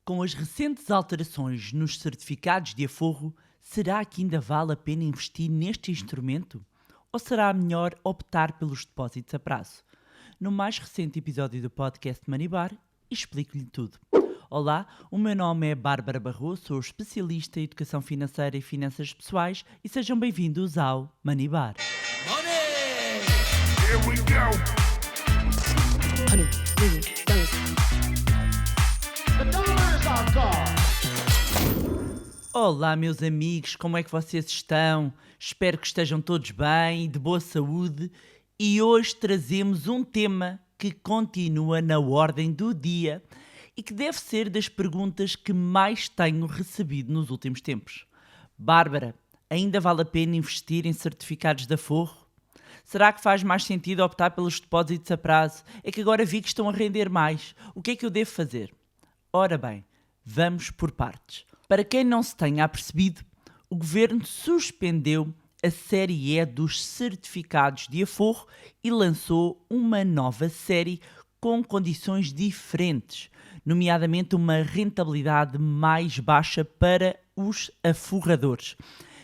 Com as recentes alterações nos certificados de aforro, será que ainda vale a pena investir neste instrumento? Ou será melhor optar pelos depósitos a prazo? No mais recente episódio do podcast Manibar, explico-lhe tudo. Olá, o meu nome é Bárbara Barroso, sou especialista em educação financeira e finanças pessoais e sejam bem-vindos ao Manibar. Money! Here we go! $100 million. The dollar is our god! Olá meus amigos, como é que vocês estão? Espero que estejam todos bem, de boa saúde, e hoje trazemos um tema que continua na ordem do dia e que deve ser das perguntas que mais tenho recebido nos últimos tempos. Bárbara, ainda vale a pena investir em certificados de aforro? Será que faz mais sentido optar pelos depósitos a prazo? É que agora vi que estão a render mais. O que é que eu devo fazer? Ora bem, vamos por partes. Para quem não se tenha apercebido, o Governo suspendeu a série E dos certificados de aforro e lançou uma nova série com condições diferentes, nomeadamente uma rentabilidade mais baixa para os aforradores.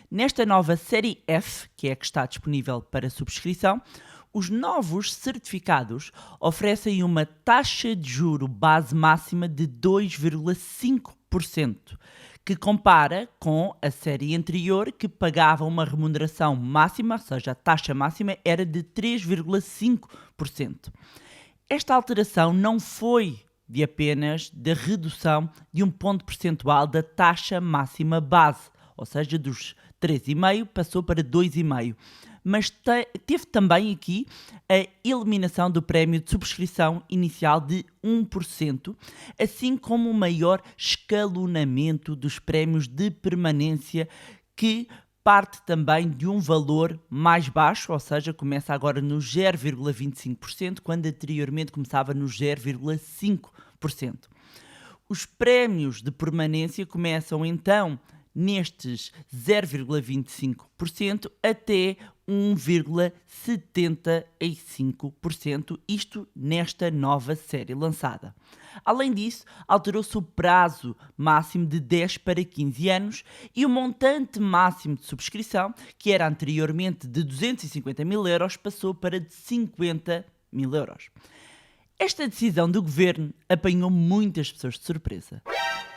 Nesta nova série F, que é a que está disponível para subscrição, os novos certificados oferecem uma taxa de juro base máxima de 2,5%, que compara com a série anterior que pagava uma remuneração máxima, ou seja, a taxa máxima era de 3,5%. Esta alteração não foi de apenas da redução de um ponto percentual da taxa máxima base, ou seja, dos 3,5% passou para 2,5%. Mas teve também aqui a eliminação do prémio de subscrição inicial de 1%, assim como o maior escalonamento dos prémios de permanência, que parte também de um valor mais baixo, ou seja, começa agora no 0,25%, quando anteriormente começava no 0,5%. Os prémios de permanência começam então nestes 0,25% até 1,75%, isto nesta nova série lançada. Além disso, alterou-se o prazo máximo de 10 para 15 anos e o montante máximo de subscrição, que era anteriormente de 250 mil euros, passou para de 50 mil euros. Esta decisão do Governo apanhou muitas pessoas de surpresa.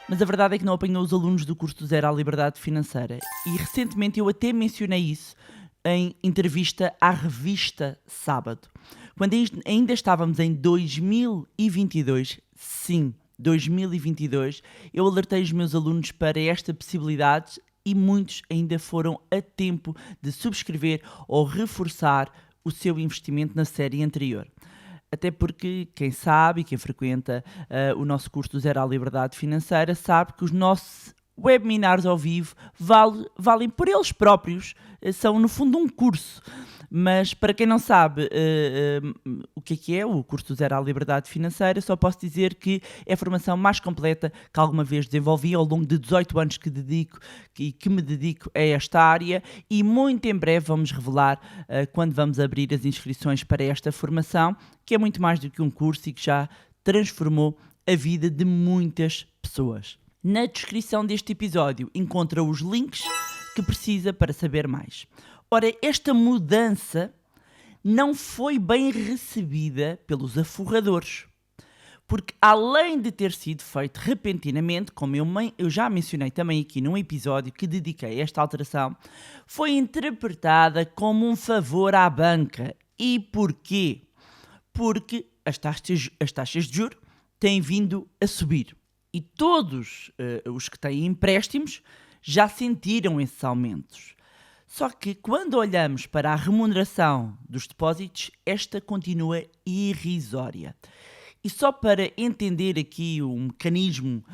Mas a verdade é que não apanhou os alunos do curso do Zero à Liberdade Financeira. E recentemente eu até mencionei isso em entrevista à revista Sábado. Quando ainda estávamos em 2022, sim, 2022, eu alertei os meus alunos para esta possibilidade e muitos ainda foram a tempo de subscrever ou reforçar o seu investimento na série anterior. Até porque quem sabe e quem frequenta o nosso curso do Zero à Liberdade Financeira sabe que os nossos webinars ao vivo valem por eles próprios, são no fundo um curso. Mas para quem não sabe o que é o curso do Zero à Liberdade Financeira, só posso dizer que é a formação mais completa que alguma vez desenvolvi ao longo de 18 anos que me dedico a esta área, e muito em breve vamos revelar quando vamos abrir as inscrições para esta formação, que é muito mais do que um curso e que já transformou a vida de muitas pessoas. Na descrição deste episódio encontra os links que precisa para saber mais. Ora, esta mudança não foi bem recebida pelos aforradores, porque além de ter sido feito repentinamente, como eu já mencionei também aqui num episódio que dediquei a esta alteração, foi interpretada como um favor à banca. E porquê? Porque as taxas de juros têm vindo a subir e todos os que têm empréstimos já sentiram esses aumentos. Só que quando olhamos para a remuneração dos depósitos, esta continua irrisória. E só para entender aqui o mecanismo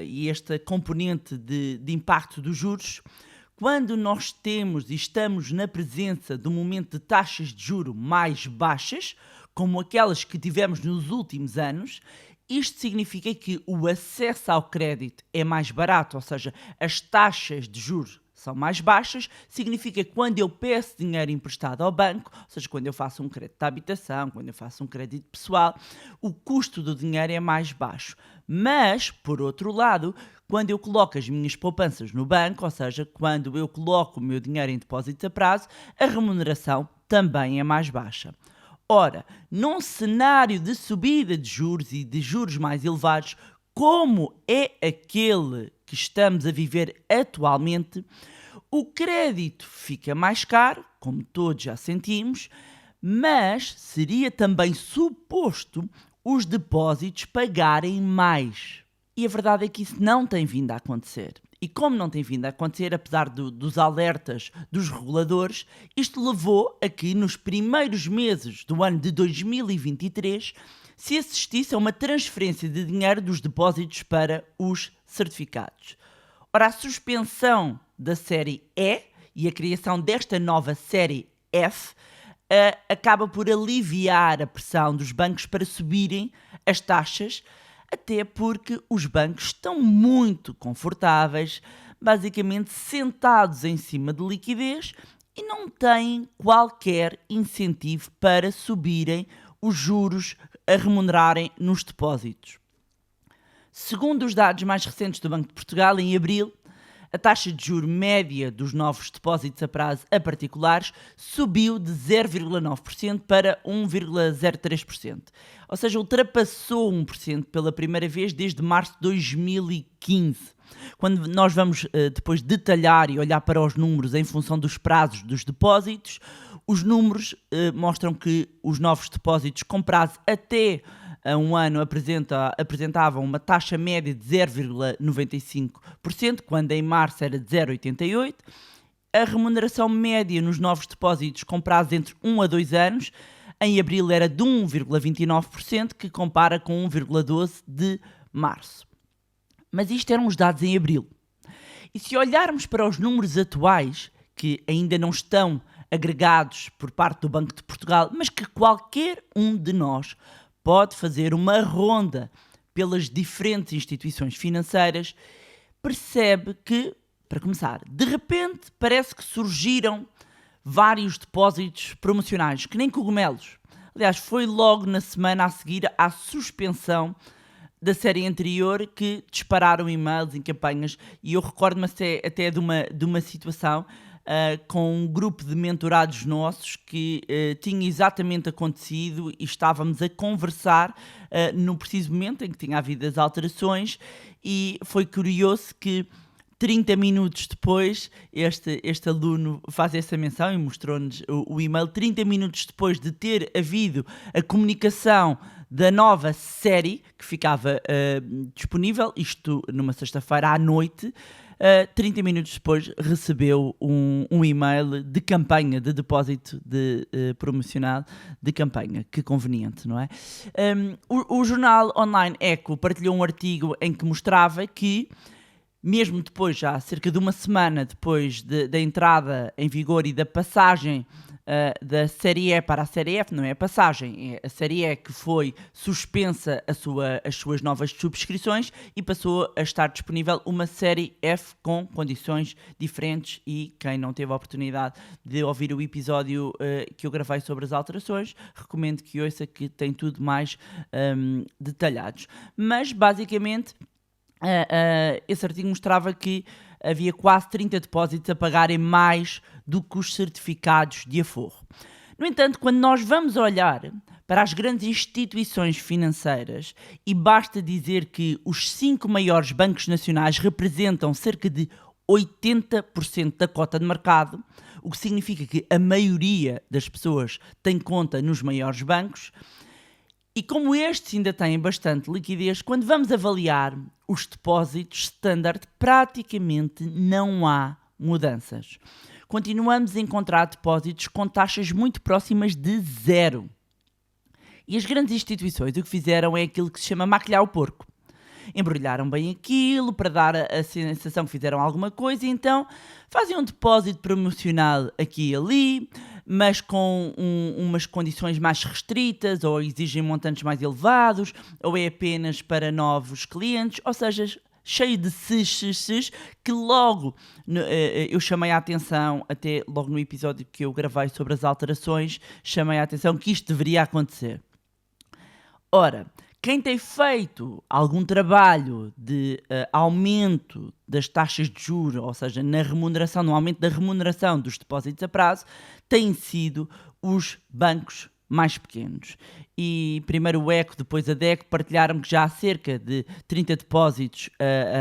e esta componente de impacto dos juros, quando nós temos e estamos na presença de um momento de taxas de juro mais baixas, como aquelas que tivemos nos últimos anos, isto significa que o acesso ao crédito é mais barato, ou seja, as taxas de juros são mais baixas, significa que quando eu peço dinheiro emprestado ao banco, ou seja, quando eu faço um crédito de habitação, quando eu faço um crédito pessoal, o custo do dinheiro é mais baixo. Mas, por outro lado, quando eu coloco as minhas poupanças no banco, ou seja, quando eu coloco o meu dinheiro em depósito a prazo, a remuneração também é mais baixa. Ora, num cenário de subida de juros e de juros mais elevados, como é aquele que estamos a viver atualmente, o crédito fica mais caro, como todos já sentimos, mas seria também suposto os depósitos pagarem mais. E a verdade é que isso não tem vindo a acontecer. E como não tem vindo a acontecer, apesar dos alertas dos reguladores, isto levou a que nos primeiros meses do ano de 2023 se assistisse a uma transferência de dinheiro dos depósitos para os certificados. Ora, a suspensão da série E e a criação desta nova série F acaba por aliviar a pressão dos bancos para subirem as taxas, até porque os bancos estão muito confortáveis, basicamente sentados em cima de liquidez e não têm qualquer incentivo para subirem os juros a remunerarem nos depósitos. Segundo os dados mais recentes do Banco de Portugal, em abril, a taxa de juro média dos novos depósitos a prazo a particulares subiu de 0,9% para 1,03%. Ou seja, ultrapassou 1% pela primeira vez desde março de 2015. Quando nós vamos depois detalhar e olhar para os números em função dos prazos dos depósitos, os números mostram que os novos depósitos com prazo até a um ano apresentavam uma taxa média de 0,95%, quando em março era de 0,88%. A remuneração média nos novos depósitos com prazo entre 1 a 2 anos, em abril era de 1,29%, que compara com 1,12% de março. Mas isto eram os dados em abril. E se olharmos para os números atuais, que ainda não estão agregados por parte do Banco de Portugal, mas que qualquer um de nós pode fazer uma ronda pelas diferentes instituições financeiras, percebe que, para começar, de repente parece que surgiram vários depósitos promocionais, que nem cogumelos. Aliás, foi logo na semana a seguir à suspensão da série anterior que dispararam e-mails em campanhas, e eu recordo-me até de uma situação com um grupo de mentorados nossos que tinha exatamente acontecido e estávamos a conversar no preciso momento em que tinha havido as alterações, e foi curioso que 30 minutos depois, este aluno faz essa menção e mostrou-nos o e-mail, 30 minutos depois de ter havido a comunicação da nova série que ficava disponível, isto numa sexta-feira à noite, 30 minutos depois recebeu um e-mail de campanha, de depósito promocional de campanha. Que conveniente, não é? O jornal online Eco partilhou um artigo em que mostrava que, mesmo depois, já cerca de uma semana depois da entrada em vigor e da passagem da série E para a série F, não é a passagem, é a série E que foi suspensa as suas novas subscrições e passou a estar disponível uma série F com condições diferentes, e quem não teve a oportunidade de ouvir o episódio que eu gravei sobre as alterações, recomendo que ouça, que tem tudo mais detalhados. Mas basicamente esse artigo mostrava que havia quase 30 depósitos a pagarem mais do que os certificados de aforro. No entanto, quando nós vamos olhar para as grandes instituições financeiras, e basta dizer que os 5 maiores bancos nacionais representam cerca de 80% da cota de mercado, o que significa que a maioria das pessoas tem conta nos maiores bancos. E como estes ainda têm bastante liquidez, quando vamos avaliar os depósitos standard, praticamente não há mudanças. Continuamos a encontrar depósitos com taxas muito próximas de zero. E as grandes instituições o que fizeram é aquilo que se chama maquilhar o porco. Embrulharam bem aquilo para dar a sensação que fizeram alguma coisa, e então fazem um depósito promocional aqui e ali, mas com umas condições mais restritas, ou exigem montantes mais elevados, ou é apenas para novos clientes, ou seja, cheio de ses, que logo eu chamei a atenção, até logo no episódio que eu gravei sobre as alterações, chamei a atenção que isto deveria acontecer. Ora, quem tem feito algum trabalho de aumento das taxas de juros, ou seja, no aumento da remuneração dos depósitos a prazo, têm sido os bancos mais pequenos. E primeiro o ECO, depois a DECO partilharam que já há cerca de 30 depósitos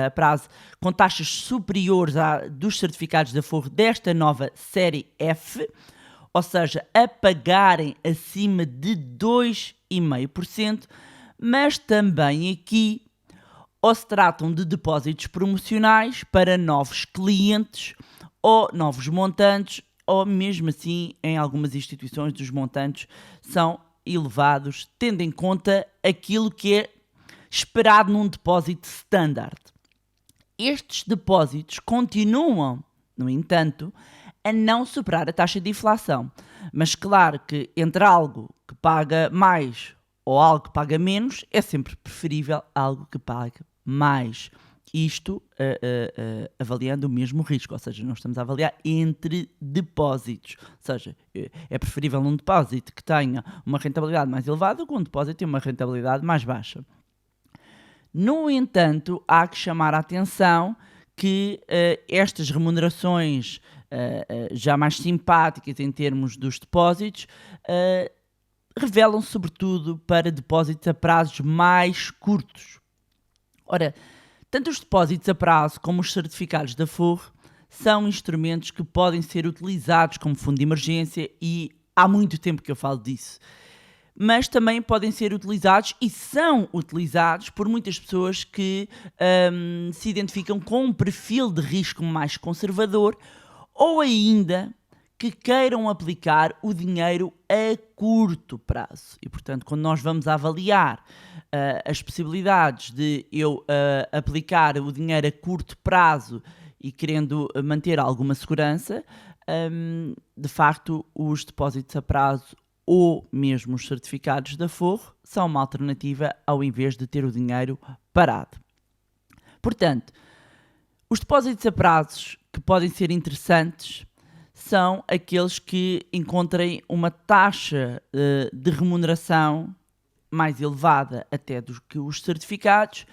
a prazo com taxas superiores dos certificados de aforro desta nova série F, ou seja, a pagarem acima de 2,5%, mas também aqui ou se tratam de depósitos promocionais para novos clientes ou novos montantes, ou mesmo assim, em algumas instituições, os montantes são elevados, tendo em conta aquilo que é esperado num depósito standard. Estes depósitos continuam, no entanto, a não superar a taxa de inflação. Mas claro que entre algo que paga mais ou algo que paga menos, é sempre preferível algo que pague mais. Isto avaliando o mesmo risco, ou seja, nós estamos a avaliar entre depósitos. Ou seja, é preferível um depósito que tenha uma rentabilidade mais elevada do que um depósito que tenha uma rentabilidade mais baixa. No entanto, há que chamar a atenção que estas remunerações já mais simpáticas em termos dos depósitos revelam sobretudo para depósitos a prazos mais curtos. Ora, tanto os depósitos a prazo como os certificados de aforro são instrumentos que podem ser utilizados como fundo de emergência e há muito tempo que eu falo disso. Mas também podem ser utilizados e são utilizados por muitas pessoas que se identificam com um perfil de risco mais conservador ou ainda que queiram aplicar o dinheiro a curto prazo. E, portanto, quando nós vamos avaliar as possibilidades de eu aplicar o dinheiro a curto prazo e querendo manter alguma segurança, de facto, os depósitos a prazo ou mesmo os certificados de aforro são uma alternativa ao invés de ter o dinheiro parado. Portanto, os depósitos a prazos que podem ser interessantes são aqueles que encontrem uma taxa de remuneração mais elevada até do que os certificados,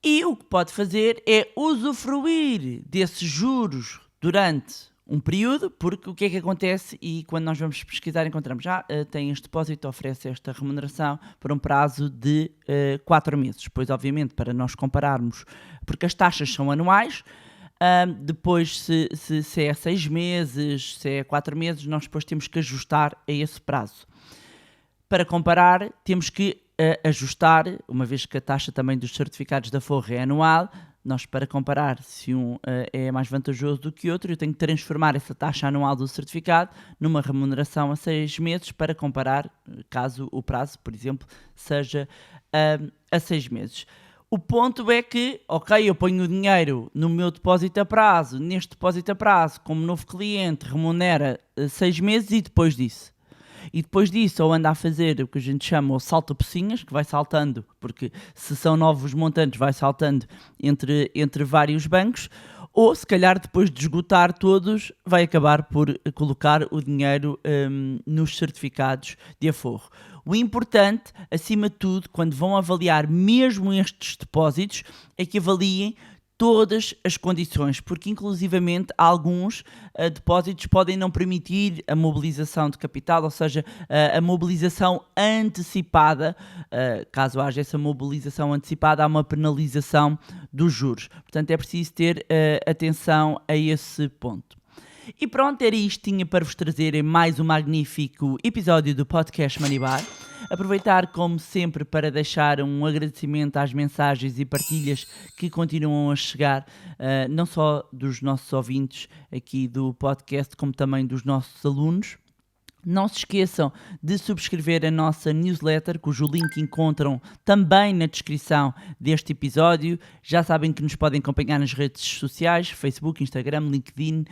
e o que pode fazer é usufruir desses juros durante um período, porque o que é que acontece e quando nós vamos pesquisar encontramos tem este depósito, oferece esta remuneração por um prazo de 4 meses. Depois, obviamente, para nós compararmos, porque as taxas são anuais, depois se é 6 meses, se é 4 meses, nós depois temos que ajustar a esse prazo. Para comparar, temos que ajustar, uma vez que a taxa também dos certificados de aforro é anual, nós para comparar se um é mais vantajoso do que outro, eu tenho que transformar essa taxa anual do certificado numa remuneração a 6 meses para comparar, caso o prazo, por exemplo, seja a 6 meses. O ponto é que, ok, eu ponho o dinheiro no meu depósito a prazo, neste depósito a prazo, como novo cliente, remunera 6 meses e depois disso. E depois disso, ou anda a fazer o que a gente chama o salta-pocinhas, que vai saltando, porque se são novos montantes, vai saltando entre vários bancos, ou se calhar depois de esgotar todos, vai acabar por colocar o dinheiro nos certificados de aforro. O importante, acima de tudo, quando vão avaliar mesmo estes depósitos, é que avaliem todas as condições, porque inclusivamente alguns depósitos podem não permitir a mobilização de capital, ou seja, a mobilização antecipada. Caso haja essa mobilização antecipada, há uma penalização dos juros. Portanto, é preciso ter atenção a esse ponto. E pronto, era isto que tinha para vos trazer em mais um magnífico episódio do podcast Money Bar. Aproveitar, como sempre, para deixar um agradecimento às mensagens e partilhas que continuam a chegar, não só dos nossos ouvintes aqui do podcast, como também dos nossos alunos. Não se esqueçam de subscrever a nossa newsletter, cujo link encontram também na descrição deste episódio. Já sabem que nos podem acompanhar nas redes sociais, Facebook, Instagram, LinkedIn,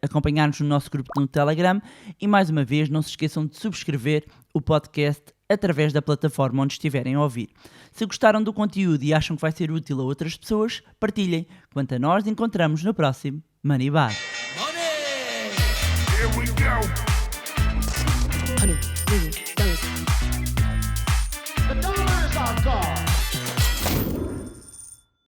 acompanhar-nos no nosso grupo no Telegram. E mais uma vez, não se esqueçam de subscrever o podcast através da plataforma onde estiverem a ouvir. Se gostaram do conteúdo e acham que vai ser útil a outras pessoas, partilhem. Quanto a nós, encontramos no próximo Money Bar.